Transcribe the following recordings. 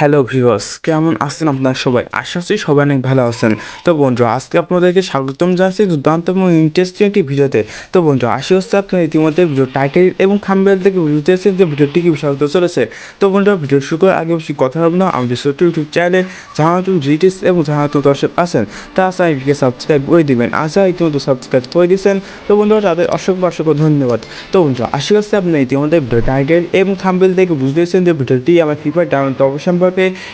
Hello viewers, কেমন আছেন আপনারা সবাই? আশা করছি সবাই অনেক ভালো আছেন। তো বন্ধুরা, আজকে আপনাদেরকে স্বাগতম জানাচ্ছি দুর্দান্ত এবং ইন্টারেস্টিং একটি ভিডিওতে। তো বন্ধুরা, আশা করছি আপনারা ইতিমধ্যে ভিডিও টাইটেল এবং থাম্বনেল থেকে বুঝতেছেন যে ভিডিওটি কী বিষয় হতে চলেছে। তো বন্ধুরা, ভিডিও শুরু করার আগে বেশি কথা হবে না, আমাদের ছোট্ট ইউটিউব চ্যানেলে যারা নতুন জিটিস এবং যারা নতুন দর্শক আছেন তারা চ্যানেলটিকে সাবস্ক্রাইব করে দিবেন। আর যারা ইতিমধ্যে সাবস্ক্রাইব করে দিয়েছেন তো বন্ধুরা, তাদের অসংখ্য ধন্যবাদ। তো বন্ধুরা, আশা করছি আপনারা ইতিমধ্যে ভিডিও টাইটেল এবং থাম্বনেল থেকে বুঝতেছেন যে ভিডিওটি আমার ফ্রি ফায়ার ডাউনলোড সম্পর্কে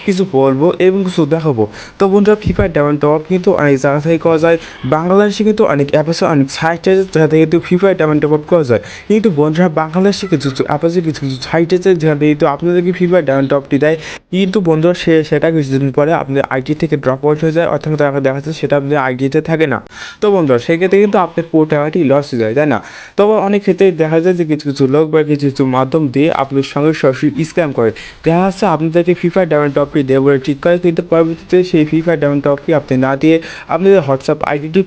কিছু বলবো এবং কিছু দেখাবো। তো বন্ধুরা, ফ্রি ফায়ার ডাউনলোড কিন্তু অনেক জায়গা থেকে করা যায়। বাংলাদেশে কিন্তু অনেক অ্যাপ আছে, অনেক সাইট আছে যেখান থেকে কিন্তু ফ্রি ফায়ার ডাউনলোড করা যায়। কিন্তু বন্ধুরা, বাংলাদেশে কিছু অ্যাপ আছে, কিছু সাইট আছে যেখান থেকে কিন্তু আপনাদেরকে ফ্রি ফায়ার ডাউনলোডটি দেয়। কিন্তু বন্ধুরা, সেটা কিছুদিন পরে আপনাদের আইডি থেকে ড্রপ আউট হয়ে যায়, অর্থাৎ টাকা দেখা যাচ্ছে সেটা আপনাদের আইডিতে থাকে না। তো বন্ধুরা, সেক্ষেত্রে কিন্তু আপনার পুরো টাকাটি লস হয়ে যায়, তাই না? তবে অনেক ক্ষেত্রে দেখা যায় যে কিছু কিছু লোক বা কিছু কিছু মাধ্যম দিয়ে আপনার সঙ্গে সরাসরি স্ক্যাম করে। দেখা যাচ্ছে আপনাদেরকে ফ্রি ফায়ার ডায়মন্ড টপটি দেবো বলে ঠিক করে, কিন্তু পরবর্তীতে সেই ফ্রি ফায়ার ডায়মন্ড টপটি আপনি না দিয়ে আপনাদের হোয়াটসঅ্যাপ আইডিটি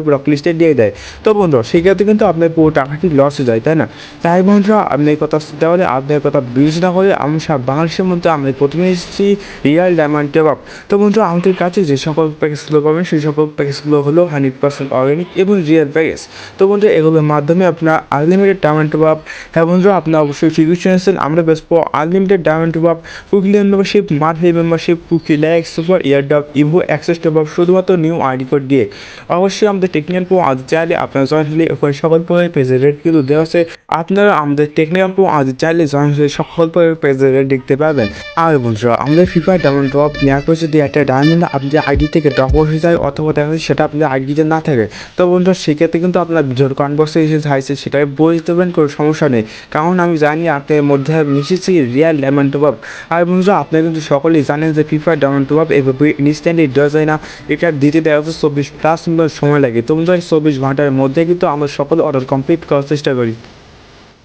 ব্লক লিস্টে দিয়ে দেয়। তো বন্ধুরা, সেক্ষেত্রে কিন্তু আপনার পুরো টাকাটি লস হয়ে যায়, তাই না? তাই বন্ধুরা, আপনি এই কথা চিন্তা করে আপনার কথা বিবেচনা করে আমি বাংলাদেশের মধ্যে আমরা প্রথমে এসেছি রিয়াল ডায়মন্ড টপ আপ। তো বন্ধুরা, আমাদের কাছে যে সকল প্যাকেজগুলো পাবেন সেই সকল প্যাকেজগুলো হলো 100% অর্গানিক এবং রিয়েল প্যাকেজ। তো বন্ধুরা, এগুলোর মাধ্যমে আপনার আনলিমিটেড ডায়মন্ড টপ আপ। হ্যাঁ বন্ধুরা, আপনার অবশ্যই ফিউচার আছেন, আমরা বেসবো unlimited diamond top up, quickly membership, monthly membership, কুকি লাইক, সুপার ইয়ারডপ, ইভো অ্যাক্সেস টপ আপ শুধুমাত্র নিউ আইডি কোড দিয়ে। অবশ্যই আমাদের টেকনিক্যাল প্রো আজ চাইলে আপনারা জয়েন হলে ওখানে সকল পেজের রেট কিন্তু দেওয়া আছে। আপনারা আমাদের টেকনিক্যাল প্রো আজ চাইলে জয়েন হলে সকল পেজের রেট দেখতে পাবেন। আর বন্ধুরা, আমাদের ফ্রি ফায়ার ডায়মন্ড ড্রপ নেওয়ার পর যদি একটা ডায়মন্ড আপনাদের আইডি থেকে ড্রপ হয়ে যায় অথবা দেখা যায় সেটা আপনাদের আইডিতে না থাকে, তো বন্ধুরা সেক্ষেত্রে কিন্তু আপনার ভিডিওর কনভার্সেশন হাইছে সেটাই বলে দেবেন, কোনো সমস্যা নেই। কারণ আমি জানি আপনার মধ্যে মিশেছি রিয়াল ডায়মন্ড টপ আপ। আর বন্ধুরা, আপনারা কিন্তু সকলেই জানেন যে free fire diamond top up এভাবে ইনস্ট্যান্টলি দেওয়া যায় না, এটা দিতে দেওয়া হচ্ছে 24+ মিনিট সময় লাগে। তো বন্ধুরা, এই 24 ঘন্টার মধ্যে কিন্তু আমরা সকল অর্ডার কমপ্লিট করার চেষ্টা করি।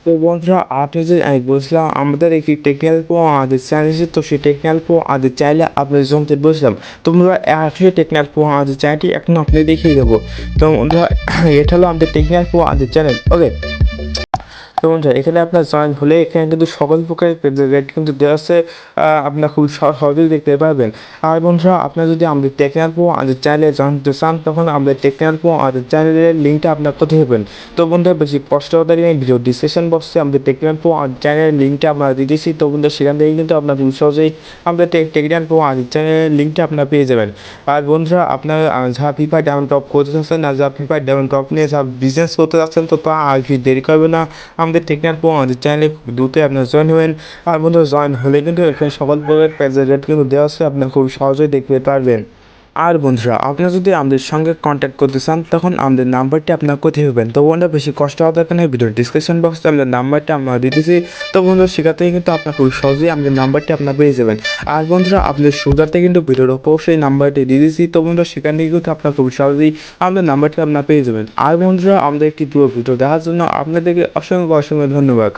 তো বন্ধুরা, আপনি যে আমি বলছিলাম আমাদের একটি টেকনিক্যাল প্রো আমাদের চ্যানেল, তো সেই টেকনিক্যাল প্রো আমাদের চাইলে আপনি জমতে বলছিলাম। তো বন্ধুরা, সেই টেকনিক্যাল প্রো আমাদের চ্যানেলটি এখন আপনি দেখিয়ে দেবো। তো বন্ধুরা, এটা হলো আমাদের টেকনিক্যাল প্রো আমাদের চ্যানেল। ওকে, তো বন্ধুরা, এখানে আপনার জয়েন হলে এখানে কিন্তু সকল প্রকারের পেজের রেট কিন্তু দেওয়া আছে, আপনার খুব সহজেই দেখতে পারবেন। আর বন্ধুরা, আপনার যদি আমাদের টেকনিক্যাল প্রো আমাদের চ্যানেলে জয়েন করতে চান তখন আমাদের টেকনিক্যাল প্রো আমাদের চ্যানেলের লিঙ্কটা আপনার কোথায় হবেন। তো বন্ধুরা, বেশি কষ্ট হতে নেই, ভিডিও ডিসক্রিপশন বক্সে আমাদের টেকনিক্যাল প্রো আমাদের চ্যানেলের লিঙ্কটা আমরা দিয়ে দিয়েছি। তো বন্ধুরা, সেখান থেকে কিন্তু আপনার খুব সহজেই আমাদের টেকনিক্যাল প্রো আমাদের চ্যানেলের লিঙ্কটা আপনার পেয়ে যাবেন। আর বন্ধুরা, আপনার যারা ফ্রি ফায়ার ডায়মন্ড টপ করতে চাচ্ছেন আর যারা ফ্রি ফায়ার ডায়মন্ড টপ নিয়ে যারা বিজনেস করতে চাচ্ছেন, তো তা আর কি দেরি করবে না, আমাদের টেকনিক্যাল প্রো আমাদের চ্যানেলে দ্রুতই আপনার জয়েন হবেন। আর বন্ধুরা, জয়েন হলে কিন্তু এখানে সকল প্রকার পেজের রেট কিন্তু দেওয়া আছে, আপনি খুব সহজেই দেখতে পারবেন। আর বন্ধুরা, আপনারা যদি আমাদের সঙ্গে কন্ট্যাক্ট করতে চান তখন আমাদের নাম্বারটি আপনার কোথায় হবেন। তো বন্ধুরা, বেশি কষ্ট হওয়ার দরকার নেই, ভিডিওর ডিসক্রিপশন বক্সে আমাদের নাম্বারটা আমরা দিয়ে দিয়েছি। তো বন্ধুরা, সেখান কিন্তু আপনার খুব সহজেই আমাদের নাম্বারটি আপনার পেয়ে যাবেন। আর বন্ধুরা, আপনাদের সুবিধার্থে কিন্তু ভিডিওর অবশ্যই নাম্বারটি দিয়ে দিয়েছি। তো বন্ধুরা, সেখান থেকে কিন্তু আপনার খুব সহজেই আমাদের নাম্বারটি আপনার পেয়ে যাবেন। আর বন্ধুরা, আমাদের একটি পুরো ভিডিও দেখার জন্য আপনাদেরকে অসংখ্য ধন্যবাদ।